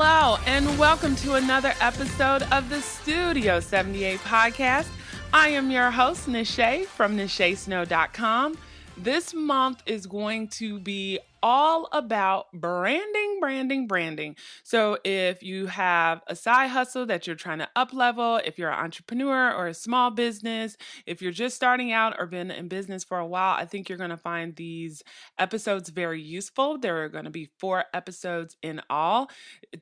Hello, and welcome to another episode of the Studio 78 podcast. I am your host, Nishay from NishaySnow.com. This month is going to be all about branding. So if you have a side hustle that you're trying to up level, if you're an entrepreneur or a small business, if you're just starting out or been in business for a while, I think you're going to find these episodes very useful. There are going to be 4 episodes in all.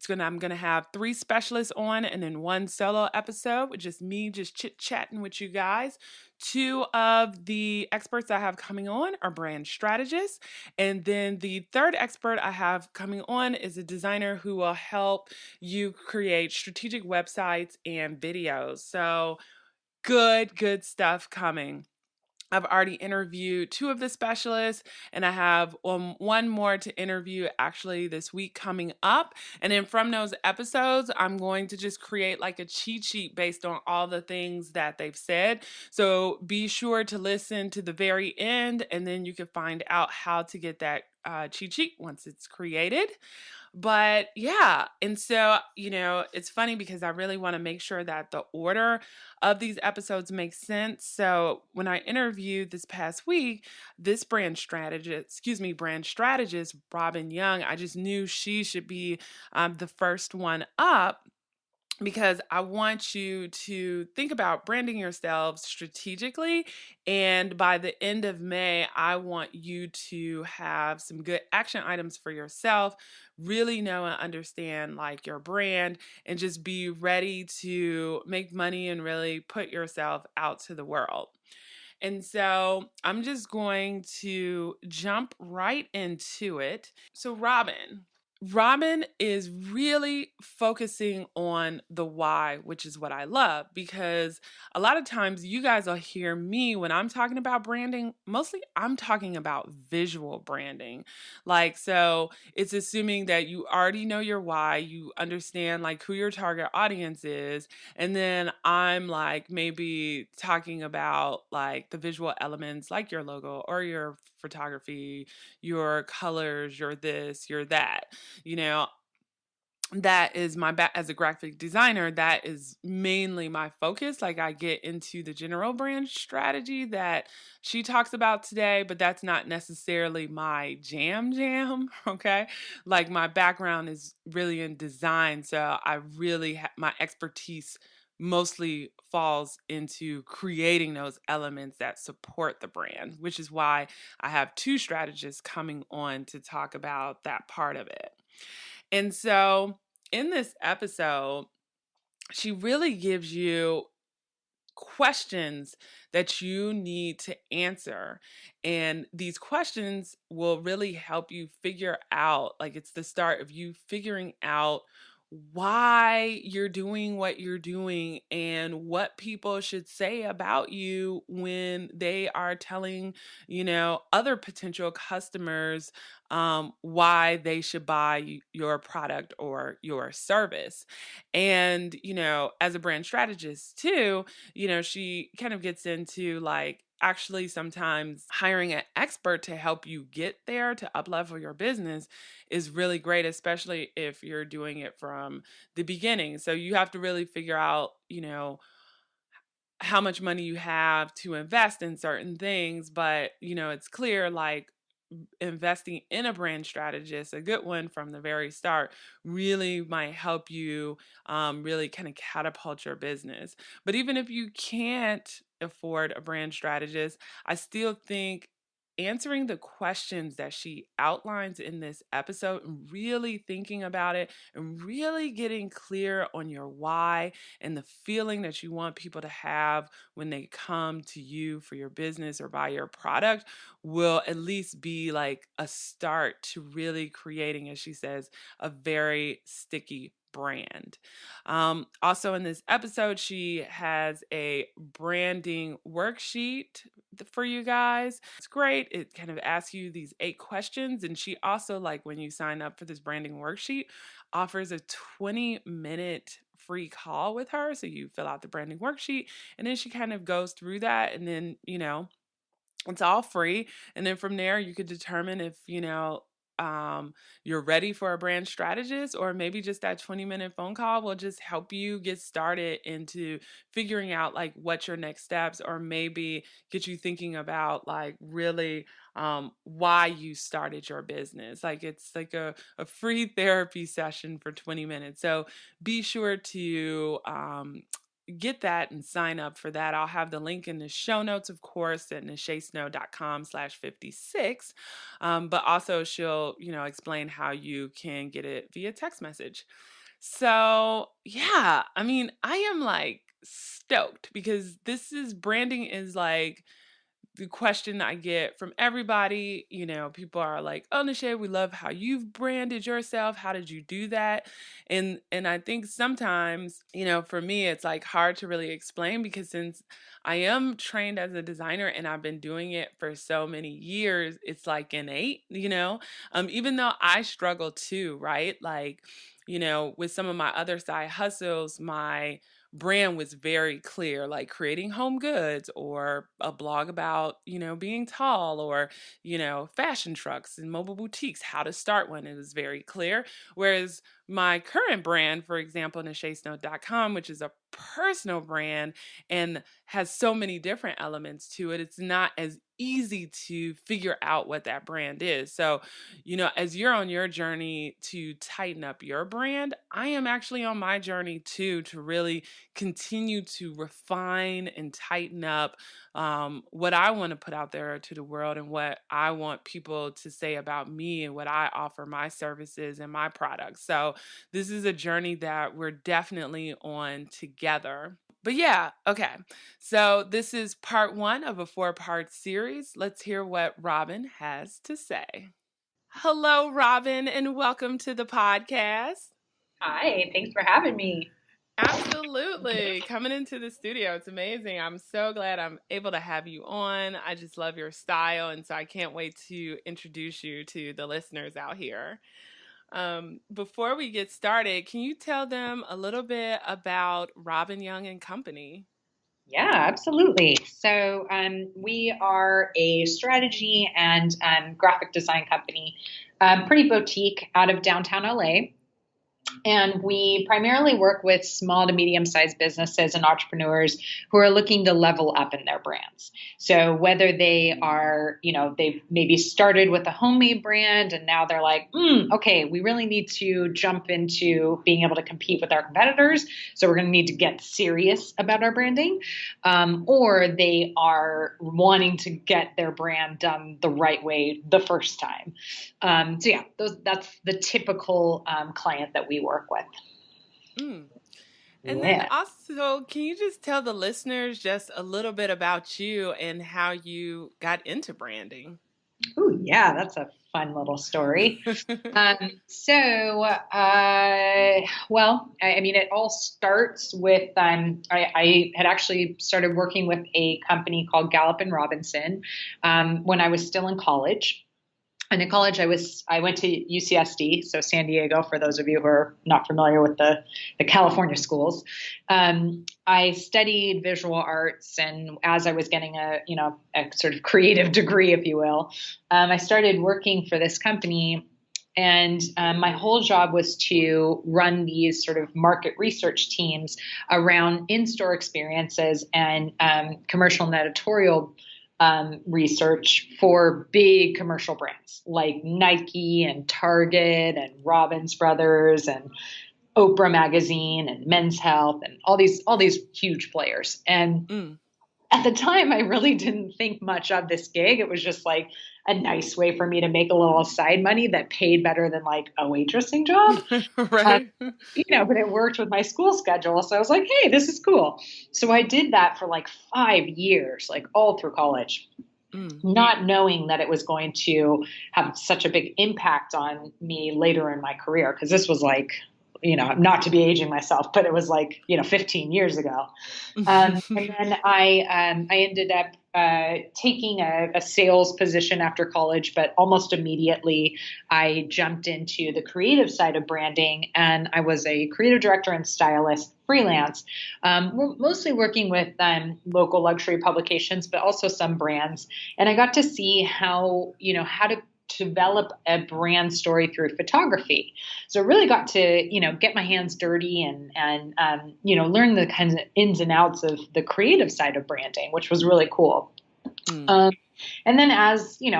I'm going to have 3 specialists on and then 1 solo episode with just me just chit-chatting with you guys. 2 of the experts I have coming on are brand strategists. And then the 3rd expert I have coming on is a designer who will help you create strategic websites and videos. So good stuff coming. I've already interviewed 2 of the specialists, and I have 1 more to interview actually this week coming up. And then from those episodes, I'm going to just create like a cheat sheet based on all the things that they've said. So be sure to listen to the very end, and then you can find out how to get that cheat sheet once it's created. But yeah, and so, it's funny because I really want to make sure that the order of these episodes makes sense. So when I interviewed this past week, this brand strategist, Robyn Young, I just knew she should be the first one up, because I want you to think about branding yourselves strategically. And by the end of May, I want you to have some good action items for yourself, really know and understand like your brand, and just be ready to make money and really put yourself out to the world. And so I'm just going to jump right into it. So Robyn is really focusing on the why, which is what I love, because a lot of times you guys will hear me when I'm talking about branding, mostly I'm talking about visual branding. So it's assuming that you already know your why, you understand like who your target audience is, and then I'm like maybe talking about like the visual elements like your logo or your photography, your colors, your this, your that. That is my as a graphic designer, that is mainly my focus. Like I get into the general brand strategy that she talks about today, but that's not necessarily my jam, okay? Like my background is really in design, so I really my expertise mostly falls into creating those elements that support the brand, which is why I have 2 strategists coming on to talk about that part of it. And so in this episode, she really gives you questions that you need to answer. And these questions will really help you figure out, like it's the start of you figuring out why you're doing what you're doing and what people should say about you when they are telling, other potential customers why they should buy your product or your service. And, as a brand strategist too, she kind of gets into like actually sometimes hiring an expert to help you get there to uplevel your business is really great, especially if you're doing it from the beginning. So you have to really figure out, how much money you have to invest in certain things. But, it's clear like investing in a brand strategist, a good one from the very start, really might help you really kind of catapult your business. But even if you can't afford a brand strategist, I still think answering the questions that she outlines in this episode and really thinking about it and really getting clear on your why and the feeling that you want people to have when they come to you for your business or buy your product will at least be like a start to really creating, as she says, a very sticky brand. Also in this episode, she has a branding worksheet for you guys. It's great. It kind of asks you these 8 questions. And she also, like when you sign up for this branding worksheet, offers a 20-minute free call with her. So you fill out the branding worksheet and then she kind of goes through that, and then, it's all free. And then from there, you could determine if, you're ready for a brand strategist, or maybe just that 20-minute phone call will just help you get started into figuring out like what your next steps, or maybe get you thinking about like really why you started your business. Like it's like a free therapy session for 20 minutes. So be sure to get that and sign up for that. I'll have the link in the show notes, of course, at nashasnow.com/56. But also she'll, explain how you can get it via text message. So yeah, I mean, I am like stoked because branding is like the question I get from everybody. People are like, "Oh, Nisha, we love how you've branded yourself. How did you do that?" And I think sometimes, for me, it's like hard to really explain because since I am trained as a designer and I've been doing it for so many years, it's like innate. Even though I struggle too, right? Like, with some of my other side hustles, my brand was very clear, like creating home goods or a blog about, being tall, or, fashion trucks and mobile boutiques, how to start one. It was very clear. Whereas my current brand, for example, nashasnow.com, which is a personal brand and has so many different elements to it, it's not as easy to figure out what that brand is. So, as you're on your journey to tighten up your brand, I am actually on my journey too, to really continue to refine and tighten up what I want to put out there to the world and what I want people to say about me and what I offer, my services and my products. So this is a journey that we're definitely on together. But yeah, okay. So this is part 1 of a 4-part series. Let's hear what Robyn has to say. Hello, Robyn, and welcome to the podcast. Hi, thanks for having me. Absolutely. Coming into the studio. It's amazing. I'm so glad I'm able to have you on. I just love your style. And so I can't wait to introduce you to the listeners out here. Before we get started, can you tell them a little bit about Robyn Young and Company? Yeah, absolutely. So we are a strategy and graphic design company, pretty boutique out of downtown LA. And we primarily work with small to medium-sized businesses and entrepreneurs who are looking to level up in their brands. So whether they are, they've maybe started with a homemade brand and now they're like, okay, we really need to jump into being able to compete with our competitors. So we're going to need to get serious about our branding. Or they are wanting to get their brand done the right way the first time. So yeah, that's the typical client that we work with. And then also, can you just tell the listeners just a little bit about you and how you got into branding? Oh, yeah, that's a fun little story. Well, I mean, it all starts with I had actually started working with a company called Gallup and Robinson when I was still in college. And in college, I went to UCSD, so San Diego, for those of you who are not familiar with the California schools. I studied visual arts, and as I was getting a sort of creative degree, if you will, I started working for this company. And my whole job was to run these sort of market research teams around in-store experiences and commercial and editorial research for big commercial brands like Nike and Target and Robyns Brothers and Oprah Magazine and Men's Health and all these huge players. And at the time, I really didn't think much of this gig. It was just like a nice way for me to make a little side money that paid better than like a waitressing job. Right. But it worked with my school schedule. So I was like, hey, this is cool. So I did that for like 5 years, like all through college, not knowing that it was going to have such a big impact on me later in my career. Cause this was like, not to be aging myself, but it was like, 15 years ago. And then I ended up taking a sales position after college, but almost immediately I jumped into the creative side of branding, and I was a creative director and stylist freelance, mostly working with local luxury publications, but also some brands. And I got to see how to develop a brand story through photography. So I really got to, get my hands dirty and learn the kinds of ins and outs of the creative side of branding, which was really cool. Mm. And then as you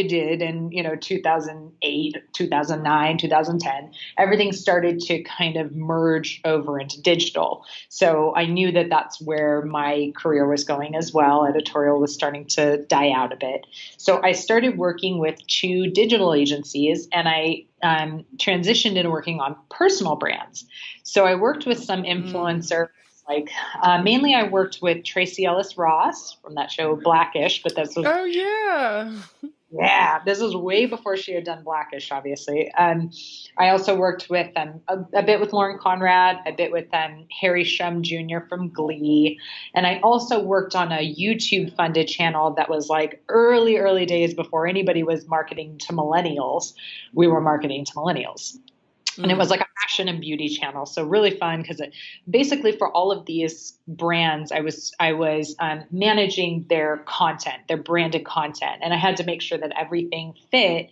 did in, 2008, 2009, 2010, everything started to kind of merge over into digital. So I knew that that's where my career was going as well. Editorial was starting to die out a bit. So I started working with 2 digital agencies, and I transitioned into working on personal brands. So I worked with some influencers. Mainly I worked with Tracy Ellis Ross from that show Blackish, but this was, Oh, yeah. this was way before she had done Blackish, obviously. I also worked with a bit with Lauren Conrad, a bit with Harry Shum Jr. from Glee. And I also worked on a YouTube funded channel that was like early days before anybody was marketing to millennials. We were marketing to millennials. And it was like a fashion and beauty channel. So really fun because basically for all of these brands, I was managing their content, their branded content. And I had to make sure that everything fit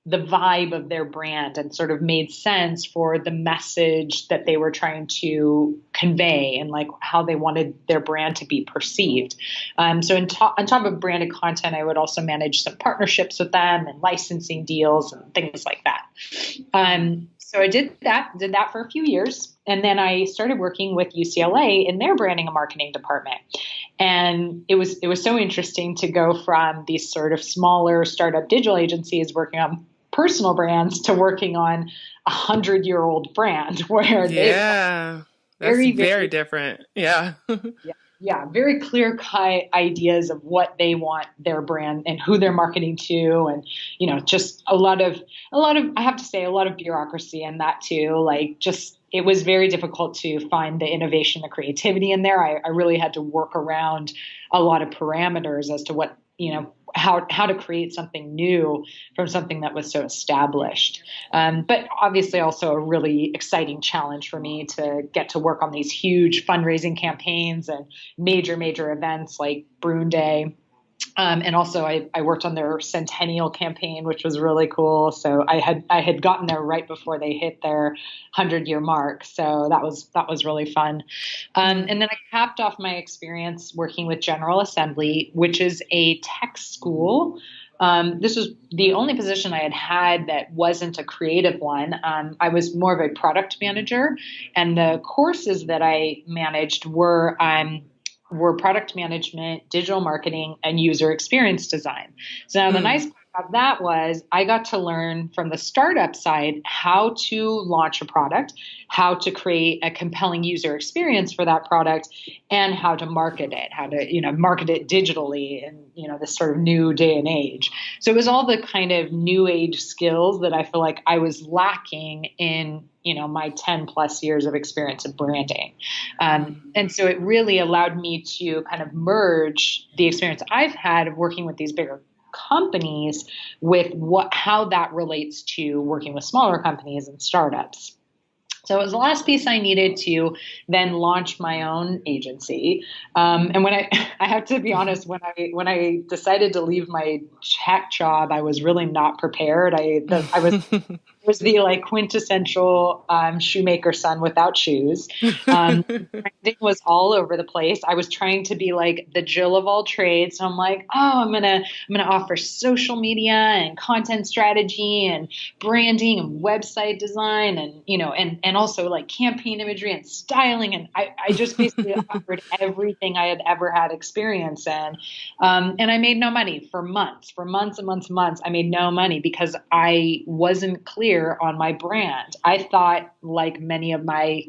the vibe of their brand and sort of made sense for the message that they were trying to convey and like how they wanted their brand to be perceived. So on top of branded content, I would also manage some partnerships with them and licensing deals and things like that. So I did that for a few years. And then I started working with UCLA in their branding and marketing department. And it was so interesting to go from these sort of smaller startup digital agencies working on personal brands to working on 100-year-old brand where that's very different. Yeah. Yeah, very clear cut ideas of what they want their brand and who they're marketing to, and just a lot of I have to say a lot of bureaucracy in that too. Like it was very difficult to find the innovation, the creativity in there. I really had to work around a lot of parameters as to what how to create something new from something that was so established. But obviously also a really exciting challenge for me to get to work on these huge fundraising campaigns and major events like Bruin Day. And also I worked on their centennial campaign, which was really cool. So I had gotten there right before they hit their 100-year mark. So that was really fun. And then I capped off my experience working with General Assembly, which is a tech school. This was the only position I had that wasn't a creative one. I was more of a product manager, and the courses that I managed were product management, digital marketing, and user experience design. So now the nice part about that was I got to learn from the startup side how to launch a product, how to create a compelling user experience for that product, and how to market it, market it digitally in, this sort of new day and age. So it was all the kind of new age skills that I feel like I was lacking in my 10 plus years of experience in branding. And so it really allowed me to kind of merge the experience I've had of working with these bigger companies with how that relates to working with smaller companies and startups. So it was the last piece I needed to then launch my own agency. And when I have to be honest, when I decided to leave my tech job, I was really not prepared. I was the like quintessential shoemaker son without shoes. Branding was all over the place. I was trying to be like the Jill of all trades. So I'm like, I'm gonna offer social media and content strategy and branding and website design and also like campaign imagery and styling. And I just basically offered everything I had ever had experience in. And I made no money for months and months. I made no money because I wasn't clear on my brand. I thought, like many of my,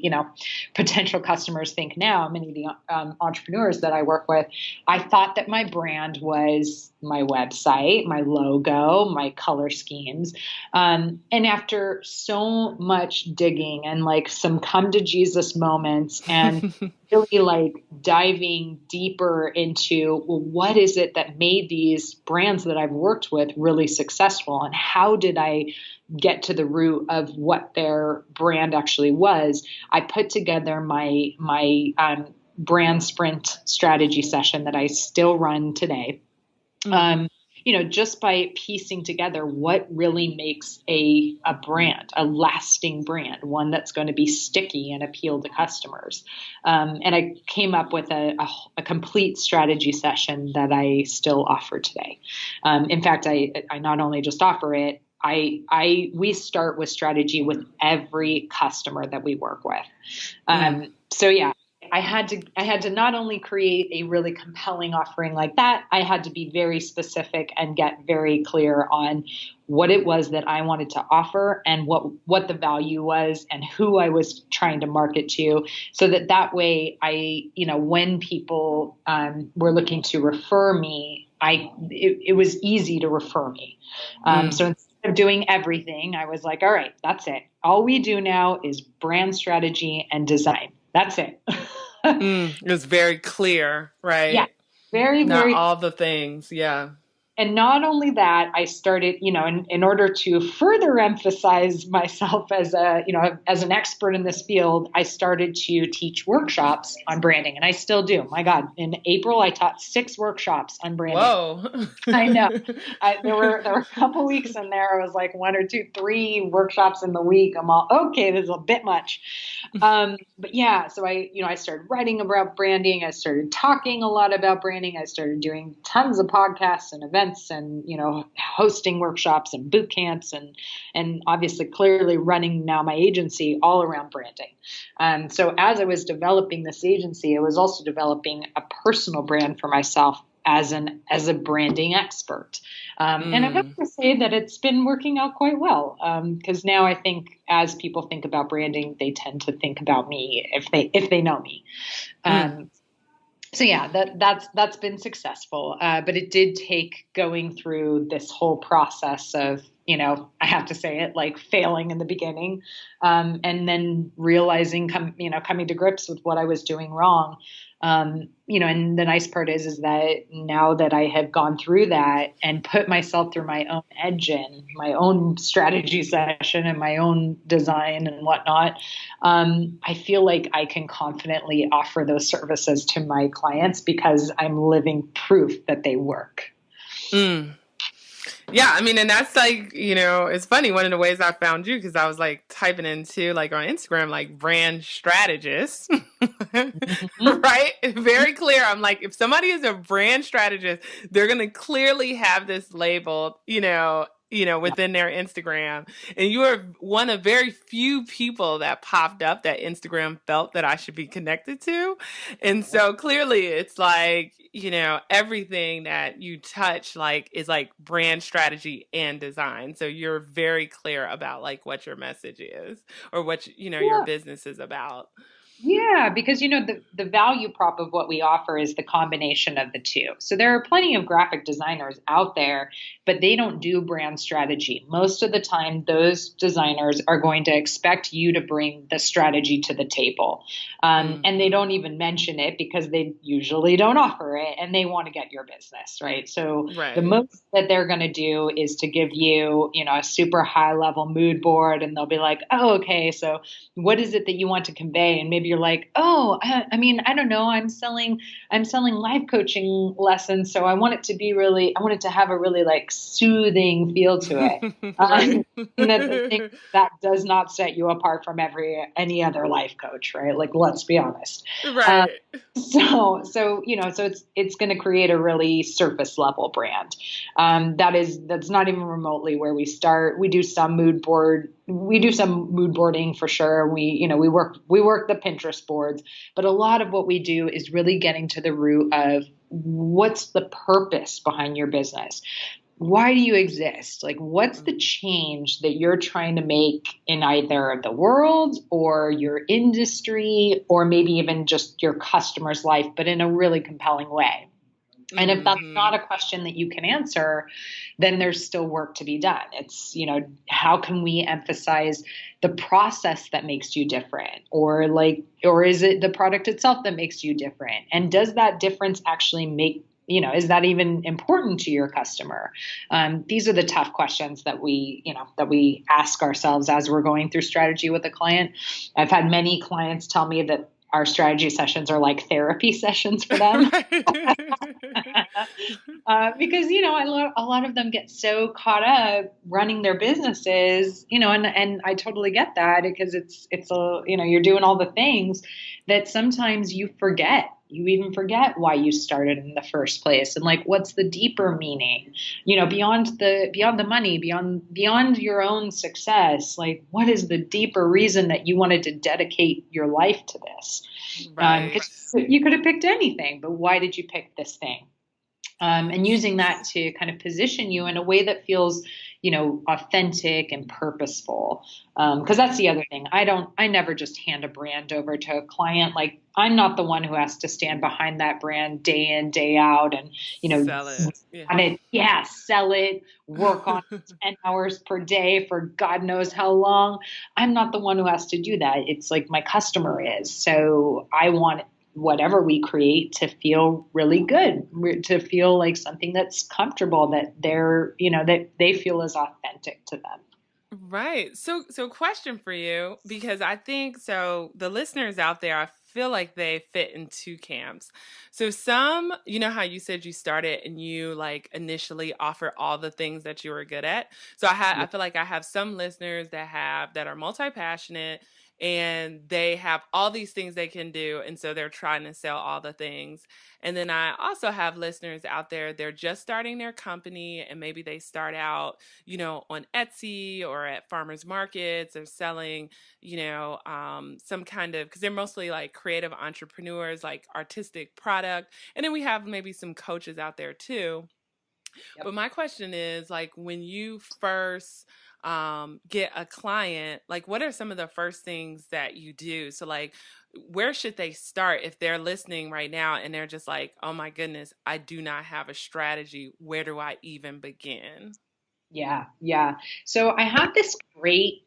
potential customers think now, many of the entrepreneurs that I work with, I thought that my brand was my website, my logo, my color schemes. And after so much digging and like some come to Jesus moments and really like diving deeper into, well, what is it that made these brands that I've worked with really successful? And how did I get to the root of what their brand actually was? I put together my brand sprint strategy session that I still run today. just by piecing together what really makes a brand, a lasting brand, one that's going to be sticky and appeal to customers. And I came up with a complete strategy session that I still offer today. In fact, I not only just offer it, we start with strategy with every customer that we work with. So yeah, I had to not only create a really compelling offering like that, I had to be very specific and get very clear on what it was that I wanted to offer and what the value was and who I was trying to market to, so that way when people were looking to refer me, it was easy to refer me. So instead of doing everything, I was like, all right, that's it. All we do now is brand strategy and design. That's it. It was very clear, right? Yeah, very, Not very. all the things. Yeah. And not only that, I started, in order to further emphasize myself as as an expert in this field, I started to teach workshops on branding, and I still do. My God, in April, I taught 6 workshops on branding. Whoa. I know. There were a couple weeks in there. I was like 1 or 2, 3 workshops in the week. I'm all, okay, this is a bit much. But yeah, so I started writing about branding. I started talking a lot about branding. I started doing tons of podcasts and events and, hosting workshops and boot camps and obviously clearly running now my agency all around branding. So as I was developing this agency, I was also developing a personal brand for myself as a branding expert. And I have to say that it's been working out quite well. Because now I think as people think about branding, they tend to think about me if they know me. So yeah, that's been successful. But it did take going through this whole process of, I have to say it, like failing in the beginning, and then realizing, coming to grips with what I was doing wrong. And the nice part is that now that I have gone through that and put myself through my own engine, my own strategy session and my own design and whatnot, I feel like I can confidently offer those services to my clients because I'm living proof that they work. Yeah, I mean, and that's like, it's funny. One of the ways I found you, because I was like typing into like on Instagram, like brand strategist, right? Very clear. I'm like, if somebody is a brand strategist, they're going to clearly have this labeled, within their Instagram. And you are one of very few people that popped up that Instagram felt that I should be connected to. And so clearly it's like, everything that you touch like is like brand strategy and design. So you're very clear about like what your message is or what, your business is about. Yeah, because the value prop of what we offer is the combination of the two. So there are plenty of graphic designers out there, but they don't do brand strategy. Most of the time, those designers are going to expect you to bring the strategy to the table. And they don't even mention it because they usually don't offer it and they want to get your business, right? So the most that they're going to do is to give you, a super high level mood board, and they'll be like, oh, okay, so what is it that you want to convey? And maybe you're like, oh, I mean, I don't know. I'm selling life coaching lessons. So I want it to have a really like soothing feel to it. That does not set you apart from any other life coach, right? Like, let's be honest. Right. So it's going to create a really surface level brand. That's not even remotely where we start. We do some mood boarding for sure. We work the Pinterest boards, but a lot of what we do is really getting to the root of what's the purpose behind your business. Why do you exist? Like, what's the change that you're trying to make in either the world or your industry, or maybe even just your customer's life, but in a really compelling way? And if that's not a question that you can answer, then there's still work to be done. It's, how can we emphasize the process that makes you different, or is it the product itself that makes you different? And does that difference actually make, is that even important to your customer? These are the tough questions that we ask ourselves as we're going through strategy with a client. I've had many clients tell me that our strategy sessions are like therapy sessions for them. Because, a lot of them get so caught up running their businesses, and I totally get that because you're doing all the things that sometimes you forget. You even forget why you started in the first place and like, what's the deeper meaning, beyond the money, beyond your own success, like what is the deeper reason that you wanted to dedicate your life to this? Right. 'Cause you could have picked anything, but why did you pick this thing? And using that to kind of position you in a way that feels, authentic and purposeful. Because that's the other thing. I never just hand a brand over to a client. Like I'm not the one who has to stand behind that brand day in, day out and, Sell it. sell it, work on it 10 hours per day for God knows how long. I'm not the one who has to do that. It's like my customer is. So I want whatever we create to feel really good, to feel like something that's comfortable, that that they feel is authentic to them. Right. So question for you, because I think so the listeners out there, I feel like they fit in two camps. So some, how you said you started and you like initially offer all the things that you were good at. So I feel like I have some listeners that are multi-passionate and they have all these things they can do, and so they're trying to sell all the things. And then I also have listeners out there, they're just starting their company and maybe they start out on Etsy or at farmers markets or selling, some kind of, because they're mostly like creative entrepreneurs, like artistic product. And then we have maybe some coaches out there too. Yep. But my question is like, when you first get a client, like what are some of the first things that you do? So like, where should they start if they're listening right now and they're just like, oh my goodness, I do not have a strategy. Where do I even begin? Yeah. Yeah. So I have this great,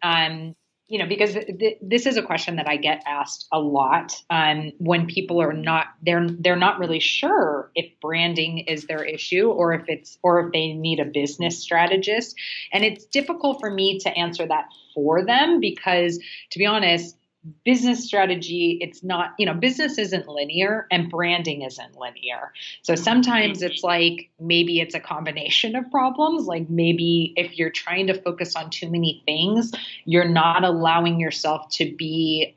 because this is a question that I get asked a lot, when people are not, they're not really sure if branding is their issue or if they need a business strategist. And it's difficult for me to answer that for them because, to be honest, business strategy, it's not, business isn't linear and branding isn't linear. So sometimes it's like, maybe it's a combination of problems. Like maybe if you're trying to focus on too many things, you're not allowing yourself to be,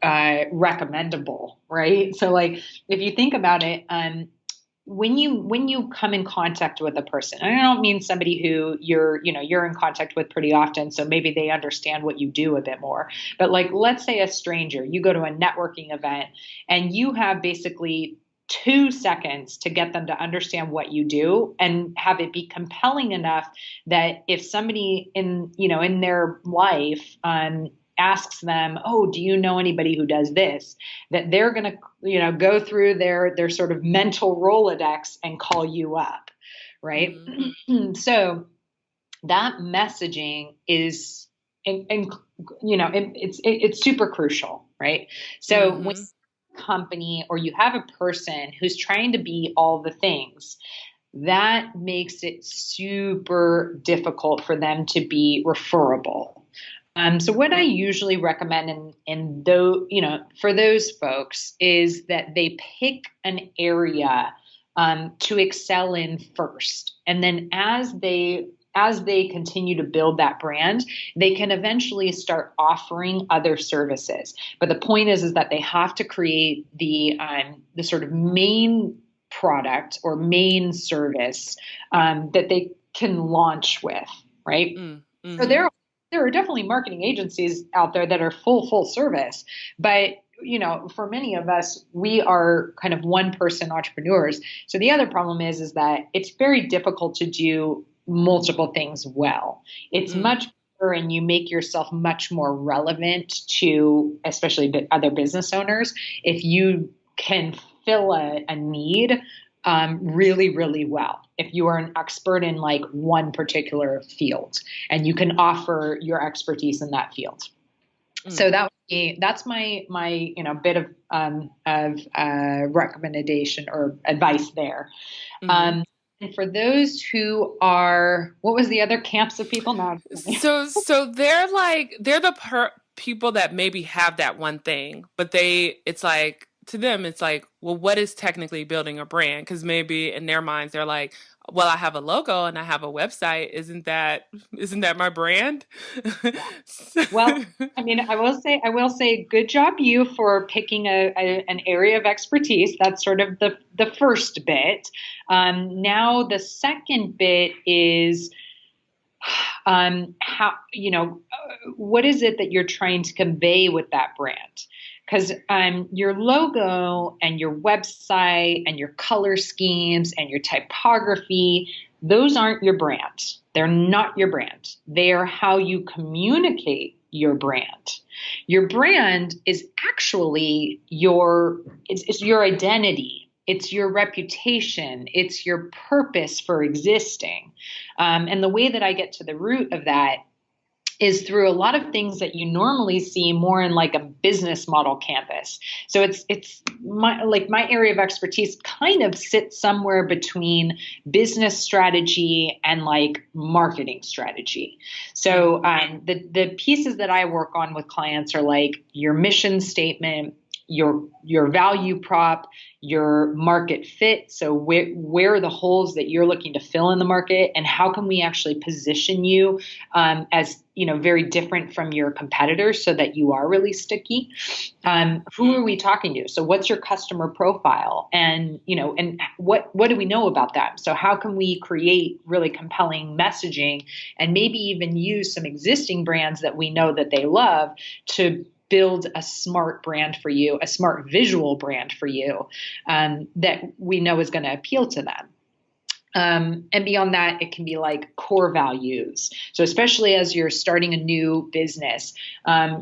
recommendable, right? So like, if you think about it, when you come in contact with a person, and I don't mean somebody who you're in contact with pretty often, so maybe they understand what you do a bit more. But like, let's say a stranger, you go to a networking event and you have basically 2 seconds to get them to understand what you do and have it be compelling enough that if somebody in their life, asks them, oh, do you know anybody who does this? That they're going to, go through their sort of mental Rolodex and call you up. Right. Mm-hmm. So that messaging is, it's super crucial. Right. So when a company or you have a person who's trying to be all the things, that makes it super difficult for them to be referable. So what I usually recommend for those folks is that they pick an area to excel in first. And then as they continue to build that brand, they can eventually start offering other services. But the point is that they have to create the sort of main product or main service that they can launch with, right? Mm-hmm. So there are definitely marketing agencies out there that are full service, but for many of us, we are kind of one person entrepreneurs. So the other problem is that it's very difficult to do multiple things well. It's much better, and you make yourself much more relevant to especially other business owners if you can fill a need really, really well. If you are an expert in like one particular field and you can offer your expertise in that field. So that's my bit of recommendation or advice there. And for those who are, what was the other camps of people now? So they're the people that maybe have that one thing, but it's like, to them, it's like, well, what is technically building a brand? Because maybe in their minds, they're like, well, I have a logo and I have a website. Isn't that my brand? Well, I mean, I will say, good job you for picking an area of expertise. That's sort of the first bit. Now the second bit is how, what is it that you're trying to convey with that brand? Because your logo and your website and your color schemes and your typography, those aren't your brand. They're not your brand. They are how you communicate your brand. Your brand is actually it's your identity. It's your reputation. It's your purpose for existing. And the way that I get to the root of that is through a lot of things that you normally see more in like a business model canvas. So it's my area of expertise kind of sits somewhere between business strategy and like marketing strategy. So the pieces that I work on with clients are like your mission statement, your value prop, your market fit. So where are the holes that you're looking to fill in the market, and how can we actually position you as very different from your competitors so that you are really sticky? Who are we talking to? So what's your customer profile, and what do we know about them? So how can we create really compelling messaging, and maybe even use some existing brands that we know that they love to build a smart brand for you, a smart visual brand for you that we know is going to appeal to them. And beyond that, it can be like core values. So especially as you're starting a new business,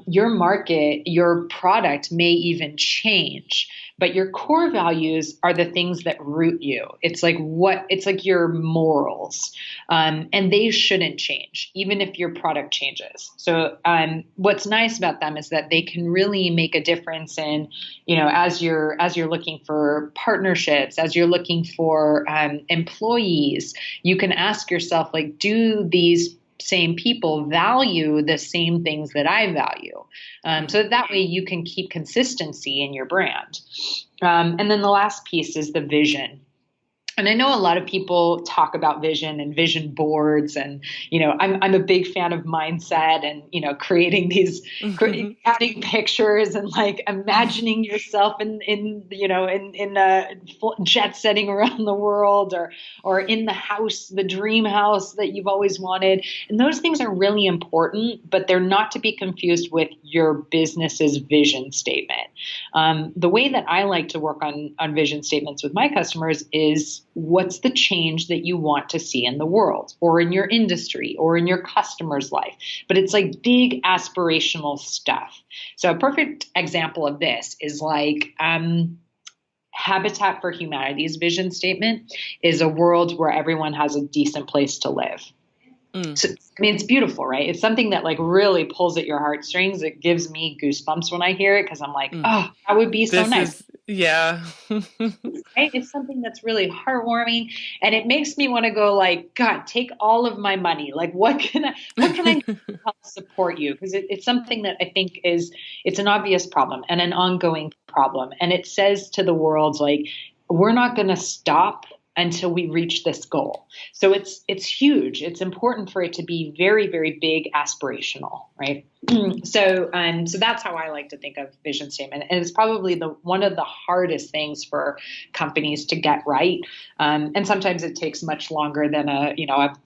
your market, your product may even change, but your core values are the things that root you. It's like your morals, and they shouldn't change, even if your product changes. So what's nice about them is that they can really make a difference in, as you're looking for partnerships, as you're looking for employees, you can ask yourself, like, do these same people value the same things that I value? So that way you can keep consistency in your brand. And then the last piece is the vision. And I know a lot of people talk about vision and vision boards, and I'm a big fan of mindset and creating these, adding pictures and like imagining yourself in jet setting around the world, or in the house, the dream house that you've always wanted. And those things are really important, but they're not to be confused with your business's vision statement. The way that I like to work on vision statements with my customers is, what's the change that you want to see in the world or in your industry or in your customer's life? But it's like big aspirational stuff. So a perfect example of this is like Habitat for Humanity's vision statement is a world where everyone has a decent place to live. So, I mean, it's beautiful, right? It's something that like really pulls at your heartstrings. It gives me goosebumps when I hear it, because I'm like, oh, that would be so nice. Yeah. Right? It's something that's really heartwarming, and it makes me want to go like, God, take all of my money. Like, what can I do to help support you? Because it's something that I think it's an obvious problem and an ongoing problem. And it says to the world, like, we're not going to stop until we reach this goal. So it's huge. It's important for it to be very, very big, aspirational, right? So that's how I like to think of vision statement. And it's probably one of the hardest things for companies to get right. And sometimes it takes much longer than a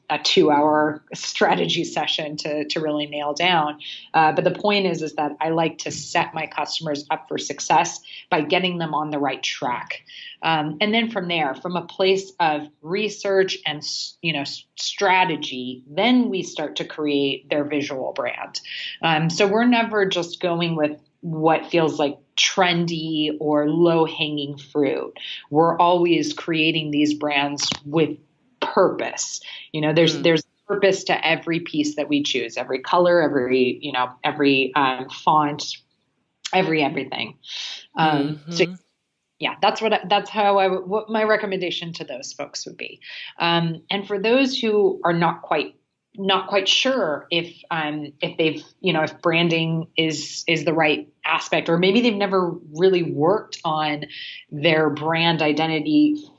2-hour strategy session to really nail down. But the point is that I like to set my customers up for success by getting them on the right track. And then from there, from a place of research and, strategy, then we start to create their visual brand. So we're never just going with what feels like trendy or low-hanging fruit. We're always creating these brands with purpose. There's purpose to every piece that we choose, every color, every font, everything. So yeah, that's how what my recommendation to those folks would be. And for those who are not quite not quite sure if they've, if branding is the right aspect, or maybe they've never really worked on their brand identity,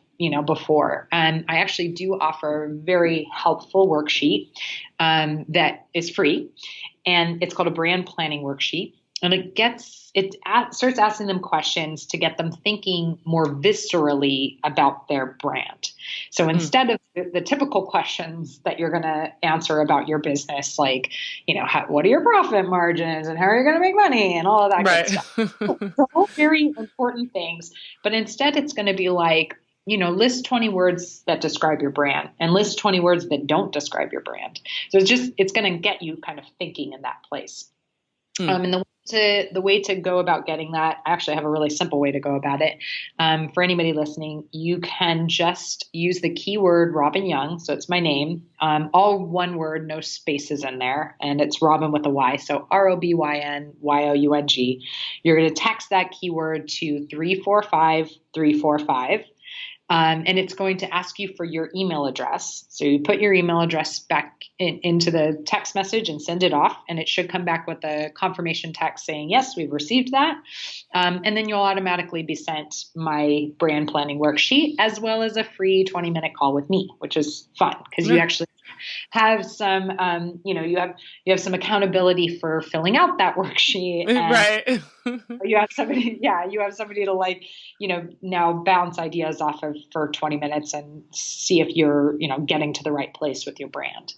before. And I actually do offer a very helpful worksheet that is free, and it's called a brand planning worksheet. And starts asking them questions to get them thinking more viscerally about their brand. So instead of the typical questions that you're going to answer about your business, like, what are your profit margins and how are you going to make money and all of that good stuff. They're all very important things. But instead, it's going to be like, list 20 words that describe your brand and list 20 words that don't describe your brand. So it's going to get you kind of thinking in that place. And the way to go about getting that, I actually have a really simple way to go about it. For anybody listening, you can just use the keyword Robyn Young. So it's my name, all one word, no spaces in there. And it's Robyn with a Y. So ROBYNYOUNG. You're going to text that keyword to 345345. And it's going to ask you for your email address. So you put your email address back into the text message and send it off. And it should come back with a confirmation text saying, yes, we've received that. And then you'll automatically be sent my brand planning worksheet, as well as a free 20-minute call with me, which is fun because you actually have some, you have some accountability for filling out that worksheet. Right. You have somebody to now bounce ideas off of for 20 minutes and see if you're, getting to the right place with your brand.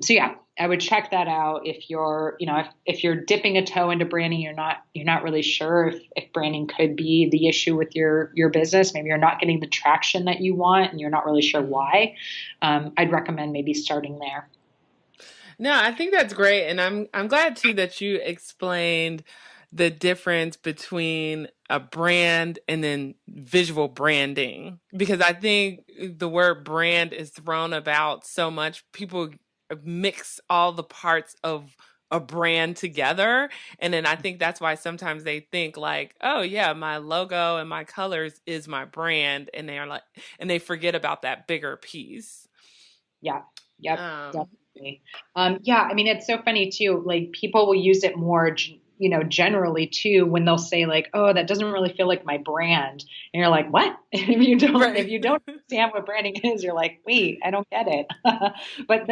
So yeah, I would check that out. If you're, if you're dipping a toe into branding, you're not really sure if branding could be the issue with your business. Maybe you're not getting the traction that you want and you're not really sure why. I'd recommend maybe starting there. No, I think that's great. And I'm glad too that you explained the difference between a brand and then visual branding, because I think the word brand is thrown about so much. People mix all the parts of a brand together. And then I think that's why sometimes they think like, oh yeah, my logo and my colors is my brand. And they forget about that bigger piece. Yeah. Yep. Definitely. I mean, it's so funny too. Like people will use it more, generally too, when they'll say like, oh, that doesn't really feel like my brand. And you're like, what? If you don't understand what branding is, you're like, wait, I don't get it. But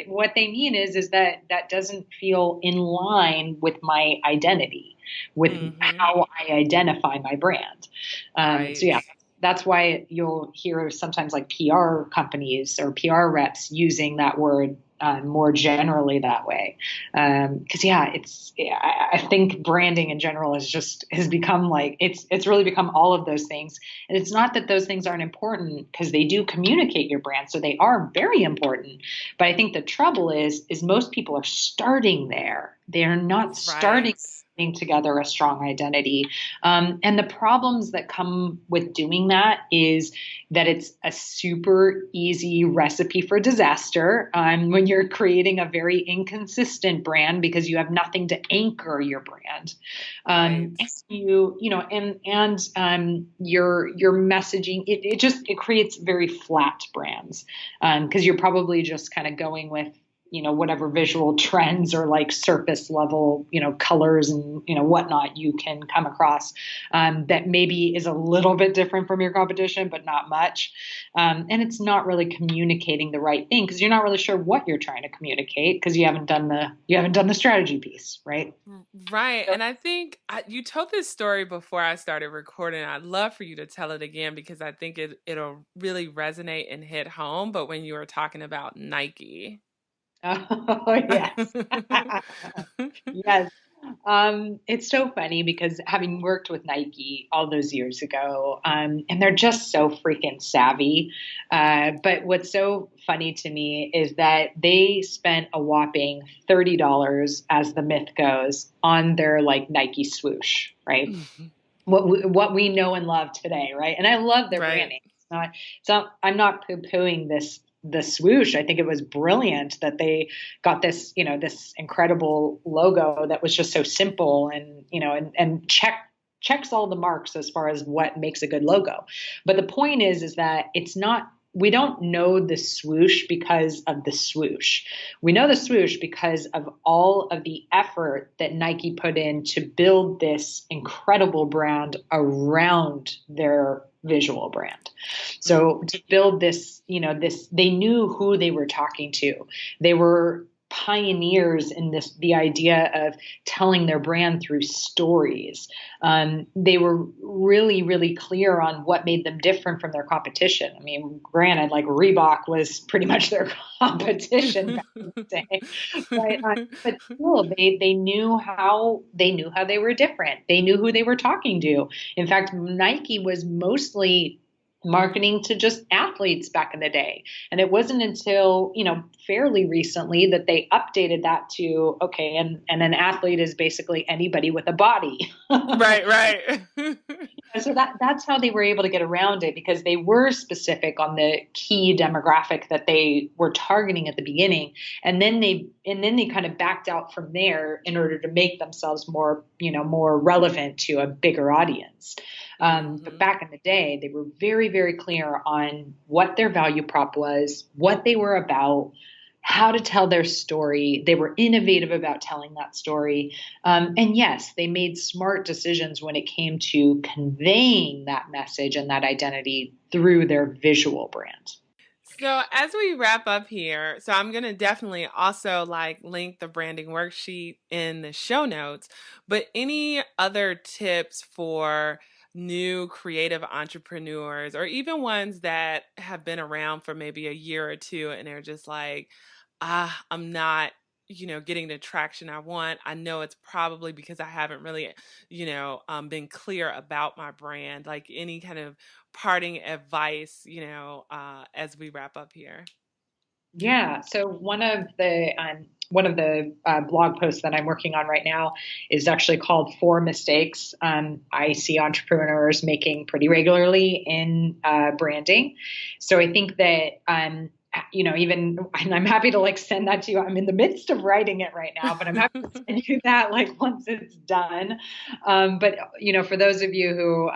what they mean is that doesn't feel in line with my identity, with how I identify my brand. Right. So yeah. That's why you'll hear sometimes like PR companies or PR reps using that word more generally that way. Because I think branding in general has become like it's really become all of those things. And it's not that those things aren't important, because they do communicate your brand, so they are very important. But I think the trouble is most people are starting there. They are not starting together a strong identity. And the problems that come with doing that is that it's a super easy recipe for disaster when you're creating a very inconsistent brand because you have nothing to anchor your brand. And your messaging, it creates very flat brands because you're probably just kind of going with whatever visual trends or like surface level, colors and, whatnot you can come across that maybe is a little bit different from your competition, but not much. And it's not really communicating the right thing because you're not really sure what you're trying to communicate because you haven't done the strategy piece, right? Right. And I think you told this story before I started recording. I'd love for you to tell it again because I think it'll really resonate and hit home. But when you were talking about Nike. Oh, yes. Yes. It's so funny because having worked with Nike all those years ago, and they're just so freaking savvy. But what's so funny to me is that they spent a whopping $30, as the myth goes, on their like Nike swoosh, right? Mm-hmm. What we know and love today, right? And I love their branding. I'm not poo-pooing the swoosh. I think it was brilliant that they got this, this incredible logo that was just so simple and, and checks all the marks as far as what makes a good logo. But the point is that it's not we don't know the swoosh because of the swoosh. We know the swoosh because of all of the effort that Nike put in to build this incredible brand around their visual brand. So to build this, they knew who they were talking to. They were pioneers in the idea of telling their brand through stories. They were really, really clear on what made them different from their competition. I mean, granted, like Reebok was pretty much their competition back in the day, but still, they knew how they were different. They knew who they were talking to. In fact, Nike was mostly marketing to just athletes back in the day. And it wasn't until, fairly recently that they updated that to, okay, and an athlete is basically anybody with a body. Right, right. So that's how they were able to get around it, because they were specific on the key demographic that they were targeting at the beginning. And then they kind of backed out from there in order to make themselves more relevant to a bigger audience. But back in the day, they were very, very clear on what their value prop was, what they were about, how to tell their story. They were innovative about telling that story. And yes, they made smart decisions when it came to conveying that message and that identity through their visual brand. So as we wrap up here, so I'm going to definitely also link the branding worksheet in the show notes, but any other tips for new creative entrepreneurs or even ones that have been around for maybe a year or two and they're just like, I'm not, getting the traction I want. I know it's probably because I haven't really, been clear about my brand, like any kind of parting advice, as we wrap up here? Yeah. So one of the blog posts that I'm working on right now is actually called Four Mistakes I see entrepreneurs making pretty regularly in branding. So I think that even, and I'm happy to send that to you. I'm in the midst of writing it right now, but I'm happy to send you that once it's done. But for those of you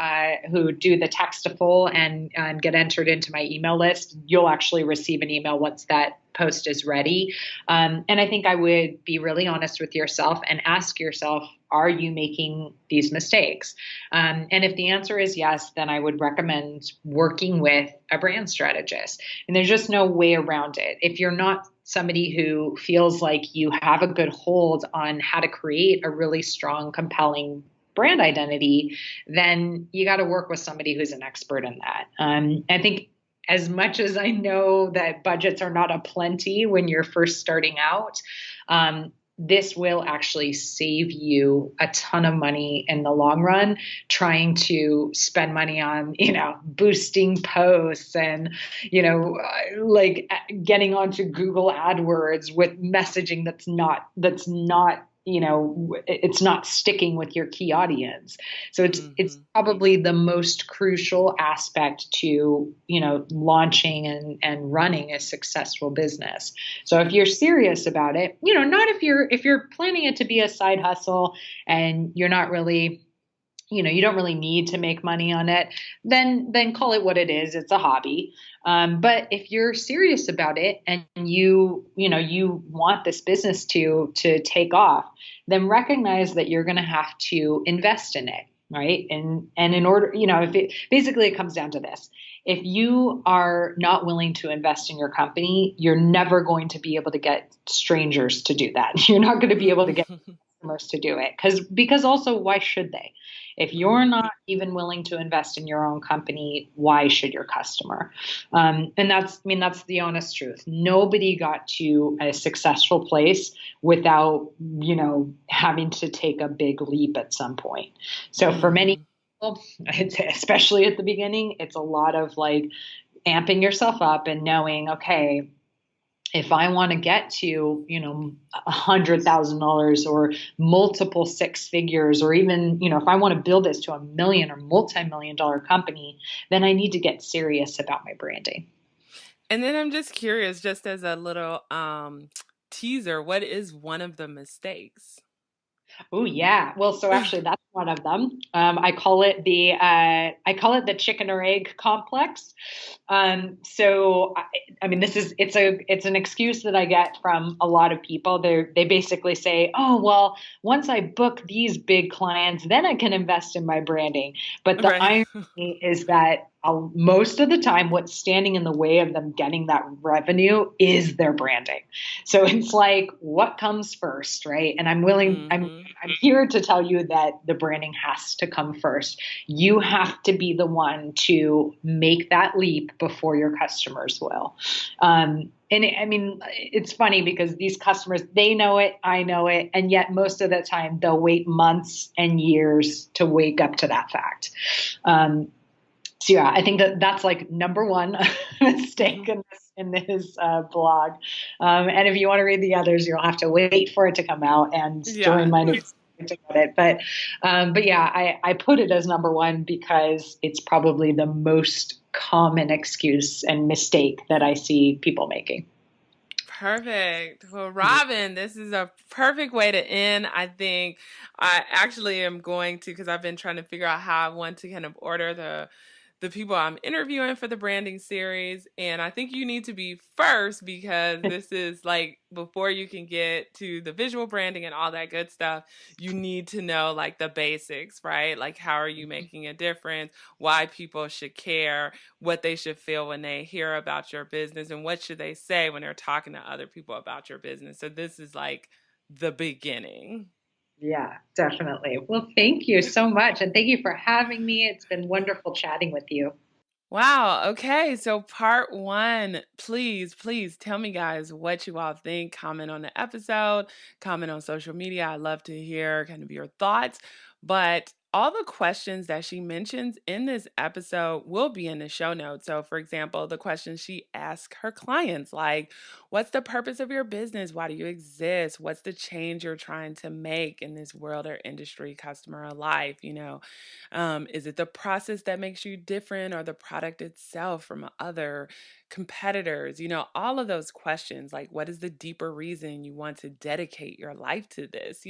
who do the Textaful and get entered into my email list, you'll actually receive an email once that post is ready. And I think I would be really honest with yourself and ask yourself, are you making these mistakes? And if the answer is yes, then I would recommend working with a brand strategist. And there's just no way around it. If you're not somebody who feels like you have a good hold on how to create a really strong, compelling brand identity, then you got to work with somebody who's an expert in that. I think as much as I know that budgets are not aplenty when you're first starting out, this will actually save you a ton of money in the long run, trying to spend money on, boosting posts and, getting onto Google AdWords with messaging that's not it's not sticking with your key audience. So it's probably the most crucial aspect to, launching and running a successful business. So if you're serious about it, not if you're planning it to be a side hustle and you're not really, you don't really need to make money on it, then call it what it is. It's a hobby. But if you're serious about it and you want this business to take off, then recognize that you're going to have to invest in it, right? And in order, basically it comes down to this. If you are not willing to invest in your company, you're never going to be able to get strangers to do that. You're not going to be able to get customers to do it because also, why should they? If you're not even willing to invest in your own company, why should your customer? And that's the honest truth. Nobody got to a successful place without, having to take a big leap at some point. So for many people, especially at the beginning, it's a lot of amping yourself up and knowing, okay, if I want to get to, $100,000 or multiple six figures, or even, if I want to build this to $1 million or multi-million-dollar company, then I need to get serious about my branding. And then I'm just curious, just as a little teaser, what is one of the mistakes? Oh yeah. Well, so actually that's one of them. I call it the chicken or egg complex. I mean, it's an excuse that I get from a lot of people. They basically say, "Oh, well, once I book these big clients, then I can invest in my branding." But the Right. irony is that most of the time, what's standing in the way of them getting that revenue is their branding. So it's like, what comes first, right? And Hmm. I'm here to tell you that the branding has to come first. You have to be the one to make that leap before your customers will. I mean, it's funny because these customers, they know it, I know it, and yet most of the time they'll wait months and years to wake up to that fact. So yeah, I think that that's like number one mistake Hmm. in this blog. And if you want to read the others, you'll have to wait for it to come out and join Yeah. my news to get it. But yeah, I put it as number one because it's probably the most common excuse and mistake that I see people making. Perfect. Well, Robyn, this is a perfect way to end. I think I actually am going to, because I've been trying to figure out how I want to kind of order the people I'm interviewing for the branding series. And I think you need to be first because this is like before you can get to the visual branding and all that good stuff, you need to know like the basics, right? Like how are you making a difference? Why people should care, what they should feel when they hear about your business, and what should they say when they're talking to other people about your business. So this is like the beginning. Yeah, definitely. Well, thank you so much. And thank you for having me. It's been wonderful chatting with you. Wow. Okay. So, part one, please tell me, guys, what you all think. Comment on the episode, comment on social media. I love to hear kind of your thoughts. But all the questions that she mentions in this episode will be in the show notes. So, for example, the questions she asks her clients, like, what's the purpose of your business? Why do you exist? What's the change you're trying to make in this world or industry, customer, or life? Is it the process that makes you different or the product itself from other competitors? All of those questions, like what is the deeper reason you want to dedicate your life to this?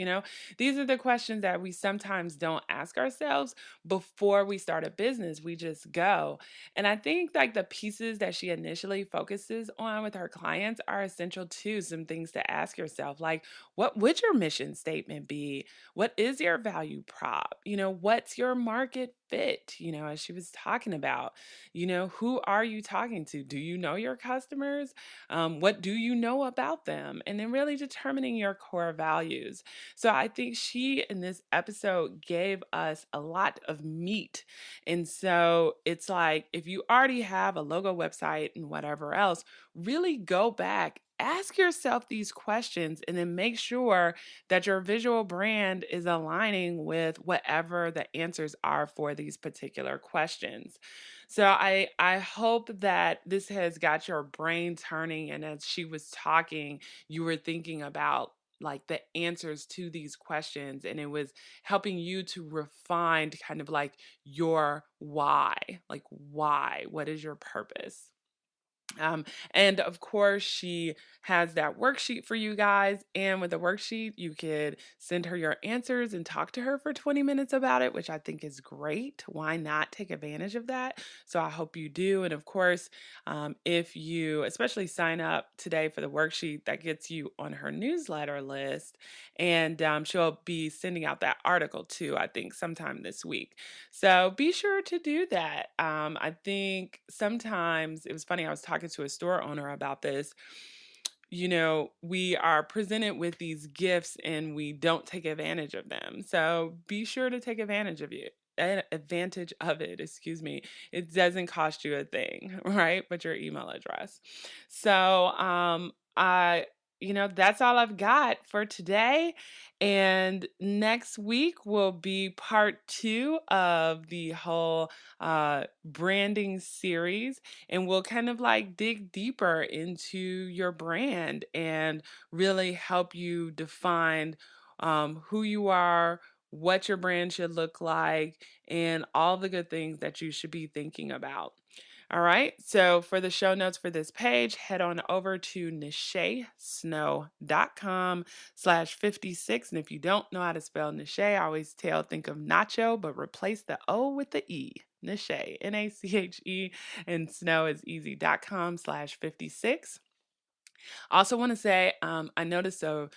These are the questions that we sometimes don't ask ourselves before we start a business. We just go. And I think like the pieces that she initially focuses on with her clients are essential too. Some things to ask yourself, like, what would your mission statement be? What is your value prop? What's your market fit? As she was talking about, who are you talking to? Do you know your customers? What do you know about them? And then really determining your core values. So I think she in this episode gave us a lot of meat. And so it's like if you already have a logo, website, and whatever else, really go back. Ask yourself these questions and then make sure that your visual brand is aligning with whatever the answers are for these particular questions. So I hope that this has got your brain turning, and as she was talking, you were thinking about like the answers to these questions, and it was helping you to refine kind of like your why. Like, why? What is your purpose? Um, and of course, she has that worksheet for you guys. And with the worksheet, you could send her your answers and talk to her for 20 minutes about it, which I think is great. Why not take advantage of that? So I hope you do. And of course, if you especially sign up today for the worksheet, that gets you on her newsletter list. And she'll be sending out that article too, I think, sometime this week. So be sure to do that. I think sometimes it was funny, I was talking to a store owner about this. We are presented with these gifts and we don't take advantage of them. So be sure to take advantage of it, excuse me. It doesn't cost you a thing, right? But your email address. So that's all I've got for today. And next week will be part two of the whole branding series. And we'll kind of like dig deeper into your brand and really help you define who you are, what your brand should look like, and all the good things that you should be thinking about. All right. So for the show notes for this page, head on over to nishaysnow.com/56. And if you don't know how to spell Nishay, I always think of nacho, but replace the O with the E. Nishay, Nache, and snow is easy.com/56. I also want to say I noticed a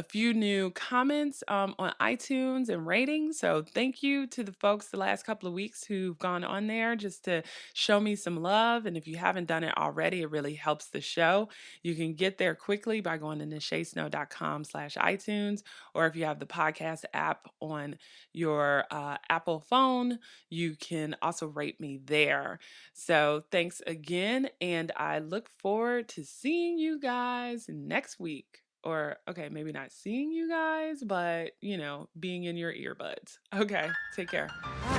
few new comments on iTunes and ratings. So thank you to the folks the last couple of weeks who've gone on there just to show me some love. And if you haven't done it already, it really helps the show. You can get there quickly by going to nishaysnow.com/iTunes, or if you have the podcast app on your Apple phone, you can also rate me there. So thanks again, and I look forward to seeing you guys next week. Or, okay, maybe not seeing you guys, but, being in your earbuds. Okay, take care. Bye.